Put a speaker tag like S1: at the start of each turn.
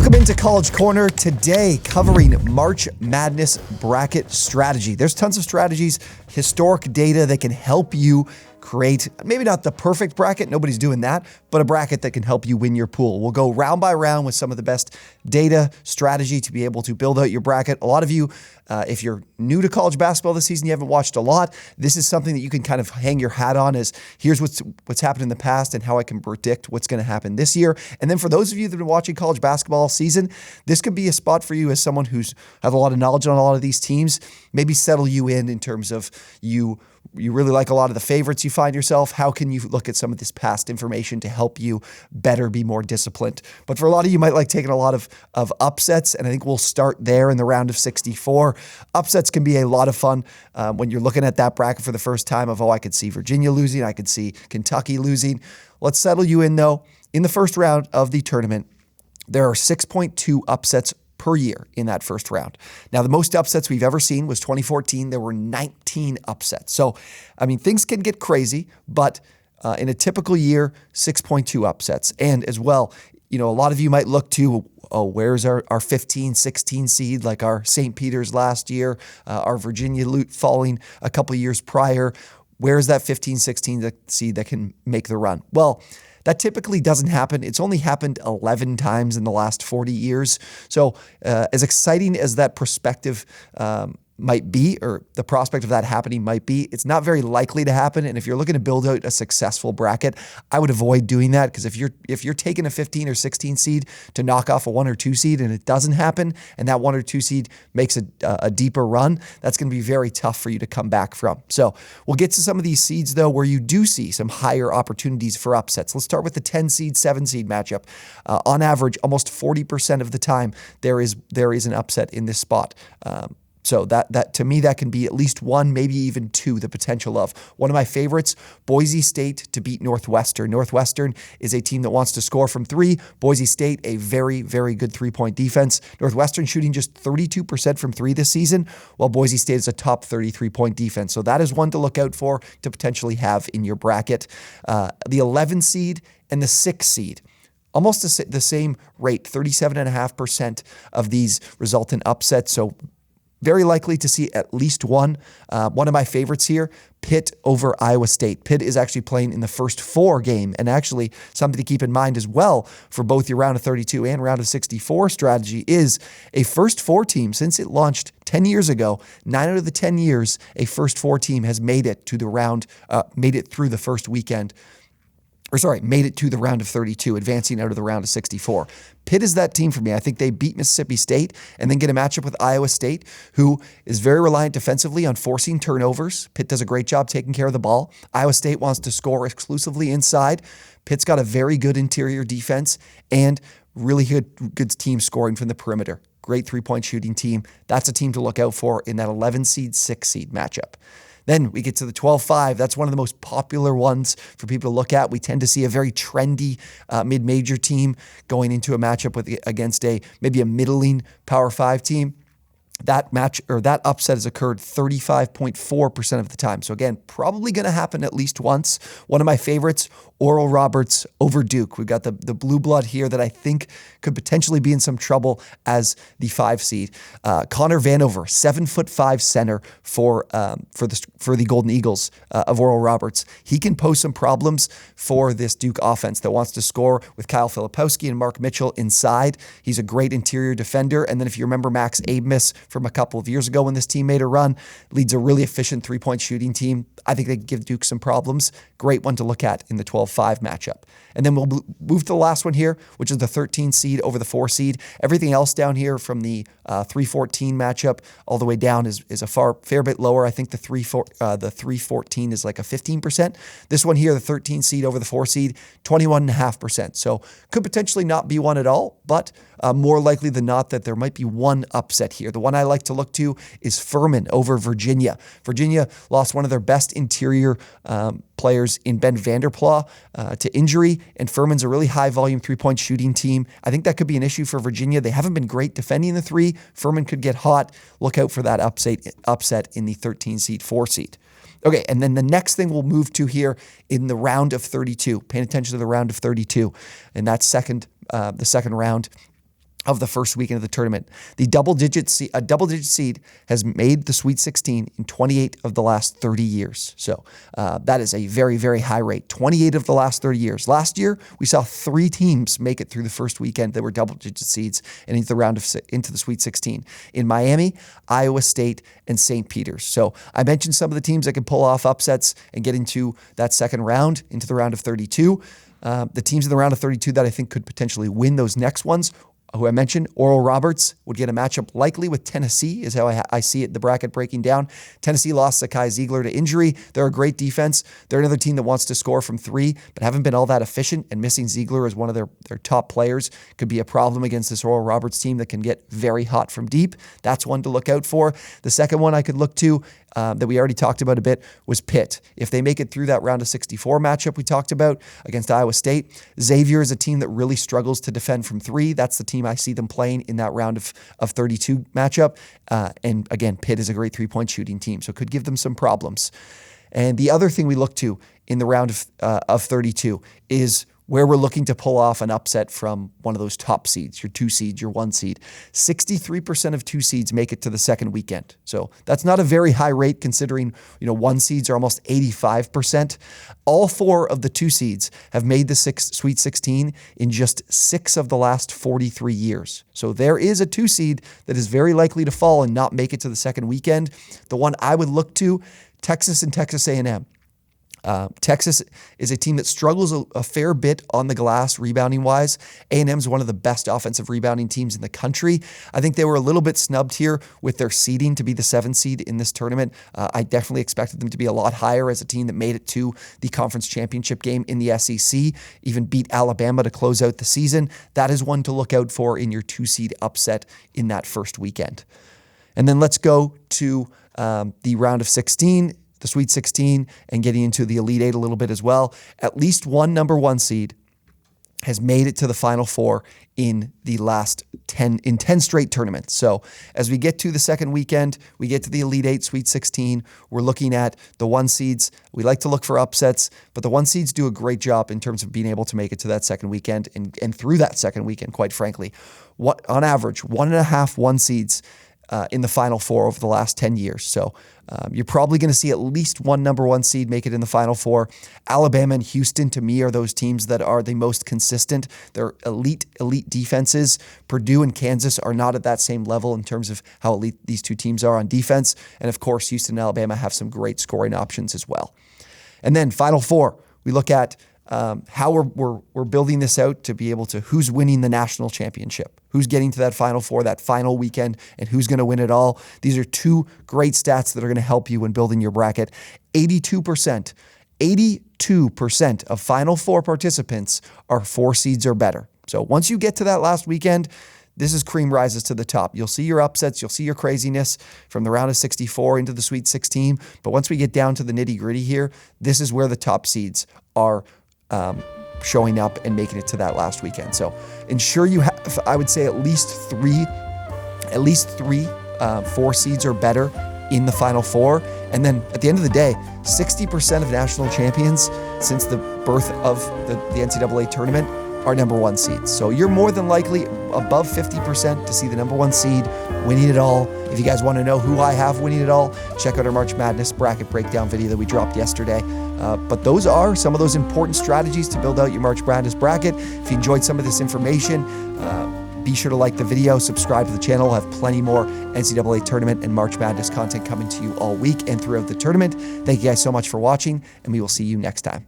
S1: Welcome into College Corner. Today, covering March Madness bracket strategy. There's tons of strategies, historic data that can help you create, maybe not the perfect bracket, nobody's doing that, but a bracket that can help you win your pool. We'll go round by round with some of the best data strategy to be able to build out your bracket. A lot of you, if you're new to college basketball this season, you haven't watched a lot, this is something that you can kind of hang your hat on as here's what's happened in the past and how I can predict what's going to happen this year. And then for those of you that have been watching college basketball all season, this could be a spot for you as someone who's have a lot of knowledge on a lot of these teams, maybe settle you in terms of you really like a lot of the favorites you find yourself. How can you look at some of this past information to help you better be more disciplined? But for a lot of you might like taking a lot of upsets, and I think we'll start there in the round of 64. Upsets can be a lot of fun when you're looking at that bracket for the first time of, I could see Virginia losing, I could see Kentucky losing. Let's settle you in though. In the first round of the tournament, there are 6.2 upsets per year in that first round. Now, the most upsets we've ever seen was 2014. There were 19 upsets. So, I mean, things can get crazy, but in a typical year, 6.2 upsets. And as well, a lot of you might look to, where's our 15, 16 seed, like our St. Peter's last year, our Virginia falling a couple years prior. Where's that 15, 16 seed that can make the run? Well, that typically doesn't happen. It's only happened 11 times in the last 40 years. So as exciting as that perspective might be, or the prospect of that happening might be, it's not very likely to happen. And if you're looking to build out a successful bracket, I would avoid doing that, because if you're taking a 15 or 16 seed to knock off a 1 or 2 seed and it doesn't happen, and that 1 or 2 seed makes a deeper run, that's going to be very tough for you to come back from. So we'll get to some of these seeds though, where you do see some higher opportunities for upsets. Let's start with the 10 seed, 7 seed matchup. On average, almost 40% of the time, there is an upset in this spot. So that to me, that can be at least 1, maybe even 2, the potential of. One of my favorites, Boise State to beat Northwestern. Northwestern is a team that wants to score from 3. Boise State, a very, very good three-point defense. Northwestern shooting just 32% from 3 this season, while Boise State is a top 33-point defense. So that is one to look out for, to potentially have in your bracket. The 11 seed and the 6 seed. Almost the same rate, 37.5% of these result in upsets. So very likely to see at least one. One of my favorites here, Pitt over Iowa State. Pitt is actually playing in the first 4 game, and actually something to keep in mind as well for both your round of 32 and round of 64 strategy is a first 4 team. Since it launched 10 years ago, 9 out of the 10 years, a first 4 team has made it to the round, made it through the first weekend. Made it to the round of 32, advancing out of the round of 64. Pitt is that team for me. I think they beat Mississippi State and then get a matchup with Iowa State, who is very reliant defensively on forcing turnovers. Pitt does a great job taking care of the ball. Iowa State wants to score exclusively inside. Pitt's got a very good interior defense and really good team scoring from the perimeter. Great three-point shooting team. That's a team to look out for in that 11 seed, 6 seed matchup. Then we get to the 12-5. That's one of the most popular ones for people to look at. We tend to see a very trendy mid-major team going into a matchup against maybe a middling Power 5 team. That upset has occurred 35.4% of the time. So again, probably going to happen at least once. One of my favorites, Oral Roberts over Duke. We've got the blue blood here that I think could potentially be in some trouble as the 5 seed. Connor Vanover, 7'5" center for the Golden Eagles of Oral Roberts. He can pose some problems for this Duke offense that wants to score with Kyle Filipowski and Mark Mitchell inside. He's a great interior defender. And then if you remember Max Abmas from a couple of years ago when this team made a run, leads a really efficient three-point shooting team. I think they can give Duke some problems. Great one to look at in the 12-5 matchup. And then we'll move to the last one here, which is the 13 seed over the 4 seed. Everything else down here from the 3-14 matchup all the way down is a fair bit lower. I think the 3-14 is like a 15%. This one here, the 13 seed over the 4 seed, 21.5%. So could potentially not be one at all, but more likely than not that there might be one upset here. The one I like to look to is Furman over Virginia. Virginia lost one of their best interior players in Ben Vanderplas to injury, and Furman's a really high-volume three-point shooting team. I think that could be an issue for Virginia. They haven't been great defending the 3. Furman could get hot. Look out for that upset in the 13 seed, 4 seed. Okay, and then the next thing we'll move to here in the round of 32. Paying attention to the round of 32, and that's the second round. of the first weekend of the tournament. A double-digit seed has made the Sweet 16 in 28 of the last 30 years. So that is a very, very high rate. 28 of the last 30 years. Last year, we saw 3 teams make it through the first weekend that were double-digit seeds and into the Sweet 16. In Miami, Iowa State, and St. Peter's. So I mentioned some of the teams that can pull off upsets and get into that second round, into the round of 32. The teams in the round of 32 that I think could potentially win those next ones, who I mentioned, Oral Roberts would get a matchup likely with Tennessee, is how I see it, the bracket breaking down. Tennessee lost Sakai Ziegler to injury. They're a great defense. They're another team that wants to score from 3, but haven't been all that efficient, and missing Ziegler as one of their top players could be a problem against this Oral Roberts team that can get very hot from deep. That's one to look out for. The second one I could look to that we already talked about a bit was Pitt. If they make it through that round of 64 matchup we talked about against Iowa State, Xavier is a team that really struggles to defend from 3. That's the team I see them playing in that round of 32 matchup. And again, Pitt is a great 3-point shooting team, so it could give them some problems. And the other thing we look to in the round of 32 is where we're looking to pull off an upset from one of those top seeds, your 2 seed, your 1 seed. 63% of 2 seeds make it to the second weekend. So that's not a very high rate considering, 1 seeds are almost 85%. All 4 of the 2 seeds have made the Sweet 16 in just 6 of the last 43 years. So there is a 2 seed that is very likely to fall and not make it to the second weekend. The one I would look to, Texas and Texas A&M. Texas is a team that struggles a fair bit on the glass rebounding-wise. A&M is one of the best offensive rebounding teams in the country. I think they were a little bit snubbed here with their seeding to be the 7th seed in this tournament. I definitely expected them to be a lot higher as a team that made it to the conference championship game in the SEC, even beat Alabama to close out the season. That is one to look out for in your 2 seed upset in that first weekend. And then let's go to the round of 16, the Sweet 16, and getting into the Elite 8 a little bit as well. At least one number 1 seed has made it to the Final Four in the last 10 straight tournaments. So as we get to the second weekend, we get to the Elite 8, Sweet 16, we're looking at the 1 seeds. We like to look for upsets, but the 1 seeds do a great job in terms of being able to make it to that second weekend and through that second weekend, quite frankly. On average, 1.5 1 seeds in the Final Four over the last 10 years. So you're probably going to see at least one number 1 seed make it in the Final Four. Alabama and Houston, to me, are those teams that are the most consistent. They're elite defenses. Purdue and Kansas are not at that same level in terms of how elite these 2 teams are on defense. And of course, Houston and Alabama have some great scoring options as well. And then Final Four, we look at how we're building this out to be able to who's winning the national championship, who's getting to that Final Four, that final weekend, and who's going to win it all. These are 2 great stats that are going to help you when building your bracket. 82% of Final Four participants are 4 seeds or better. So once you get to that last weekend, this is cream rises to the top. You'll see your upsets. You'll see your craziness from the round of 64 into the Sweet 16. But once we get down to the nitty gritty here, this is where the top seeds are showing up and making it to that last weekend. So ensure you have, I would say, at least three 4 seeds or better in the Final Four. And then at the end of the day, 60% of national champions since the birth of the NCAA tournament are number 1 seeds. So you're more than likely above 50% to see the number 1 seed winning it all. If you guys want to know who I have winning it all, check out our March Madness bracket breakdown video that we dropped yesterday. But those are some of those important strategies to build out your March Madness bracket. If you enjoyed some of this information, be sure to like the video, subscribe to the channel. We'll have plenty more NCAA Tournament and March Madness content coming to you all week and throughout the tournament. Thank you guys so much for watching, and we will see you next time.